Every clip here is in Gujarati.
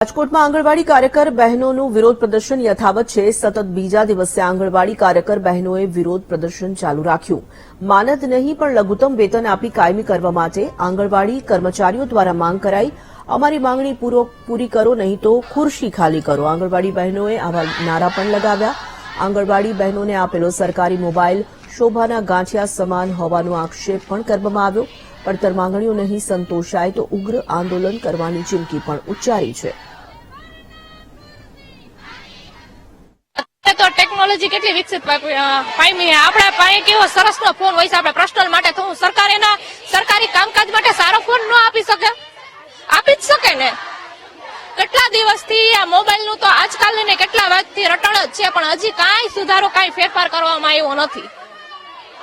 રાજકોટમાં આંગણવાડી કાર્યકર બહેનોનું વિરોધ પ્રદર્શન યથાવત છે। સતત બીજા દિવસે આંગણવાડી કાર્યકર બહેનોએ વિરોધ પ્રદર્શન ચાલુ રાખ્યું। માનદ નહીં પણ લઘુત્તમ વેતન આપી કાયમી કરવા માટે આંગણવાડી કર્મચારીઓ દ્વારા માંગ કરાઈ। અમારી માંગણી પૂરી કરો નહીં તો ખુરશી ખાલી કરો। આંગણવાડી બહેનોએ આવા નારા પણ લગાવ્યા। આંગણવાડી બહેનોને આપેલો સરકારી મોબાઈલ શોભાના ગાંઠિયા સમાન હોવાનો આક્ષેપ પણ કરવામાં આવ્યો। પડતર માંગણીઓ નહીં સંતોષાય તો ઉગ્ર આંદોલન કરવાની ચીમકી પણ ઉચ્ચારી છે। તો ટેકનોલોજી કેટલી વિકસિત પામી આપણા પાસે કેવો સરસનો ફોન હોય છે। આપણે પર્સનલ માટે તો સરકાર એના સરકારી કામકાજ માટે સારો ફોન ન આપી શકે? આપી જ શકે ને। કેટલા દિવસથી આ મોબાઈલનું તો આજકાલ ને કેટલા વાતથી રટણ જ છે, પણ હજી કાંઈ સુધારો કાંઈ ફેરફાર કરવામાં આવ્યો નથી।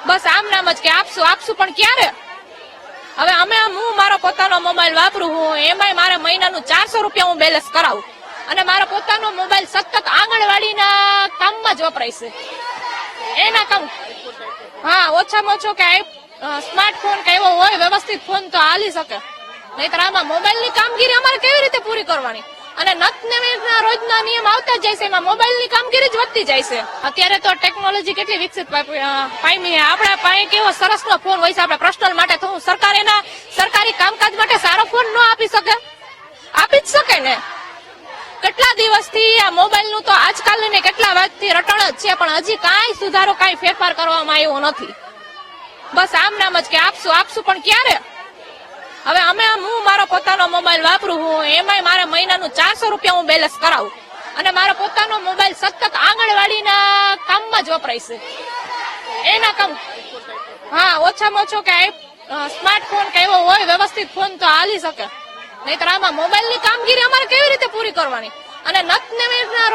બસ આમ નામ જ કે આપશું પણ ક્યારે? હવે હું મારો પોતાનો મોબાઈલ વાપરું હું, એમાંય મારે મહિનાનું 400 રૂપિયા હું બેલેન્સ કરાવું અને મારો પોતાનો મોબાઈલ સતત આંગણવાડીના કામમાં જ વપરાય છે। એના કામ ઓછામાં ઓછો કે સ્માર્ટફોન કે એવો હોય વ્યવસ્થિત ફોન તો હાલી શકે, નહીતર આમાં મોબાઈલની કામગીરી અમારે કેવી રીતે પૂરી કરવાની? અને રોજના નિયમ આવતા જાય છે, એમાં મોબાઈલની કામગીરી જ વધતી જાય છે। અત્યારે તો ટેકનોલોજી કેટલી વિકસિત પામી આપણા પાસે કેવો સરસનો ફોન હોય છે। આપણે પર્સનલ માટે તો સરકાર એના સરકારી કામકાજ માટે સારો ફોન ન આપી શકે? આપી જ શકે ને। કેટલા દિવસથી આ મોબાઈલનું તો આજકાલ ને કેટલા વાતથી રટણ જ છે, પણ હજી કાંઈ સુધારો કાંઈ ફેરફાર કરવામાં આવ્યો નથી। બસ આમ નામ જ કે આપશું પણ ક્યારે? હવે હું મારો પોતાનો મોબાઈલ વાપરું હું, એમાંય મારે મહિનાનું 400 રૂપિયા હું બેલેન્સ કરાવું અને મારો પોતાનો મોબાઈલ સતત આંગણવાડીના કામમાં જ વપરાય છે। એના કામ ઓછામાં ઓછો કે સ્માર્ટફોન કે એવો હોય વ્યવસ્થિત ફોન તો હાલી શકે, નહીતર આમાં મોબાઈલની કામગીરી અમારે કેવી રીતે પૂરી કરવાની? અને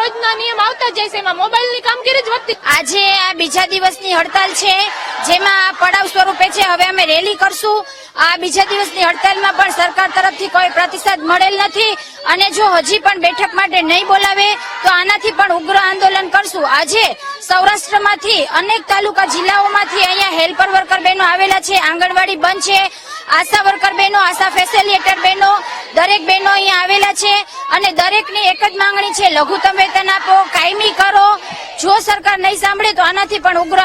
રોજના નિયમ આવતા જાય છે, એમાં મોબાઈલની કામગીરી જ વધતી। આજે આ બીજા દિવસની હડતાલ છે, જેમાં પડાવ સ્વરૂપે છે। હવે અમે રેલી કરશું। આ બીજા દિવસની હડતાલમાં પણ સરકાર તરફથી કોઈ પ્રતિસાદ મળેલ નથી અને જો હજી પણ બેઠક માટે નહીં બોલાવે તો આનાથી પણ ઉગ્ર આંદોલન કરશું। આજે સૌરાષ્ટ્રમાંથી અનેક તાલુકા જિલ્લાઓમાંથી અહીંયા હેલ્પર વર્કર બહેનો આવેલા છે। આંગણવાડી બંધ છે, આશા વર્કર બહેનો, આશા ફેસિલિટેટર બહેનો, દરેક બહેનો અહીંયા આવેલા છે અને દરેકની એક જ માંગણી છે, લઘુત્તમ વેતન આપો, કાયમી કરો। જો સરકાર નહીં સાંભળે તો આનાથી પણ ઉગ્ર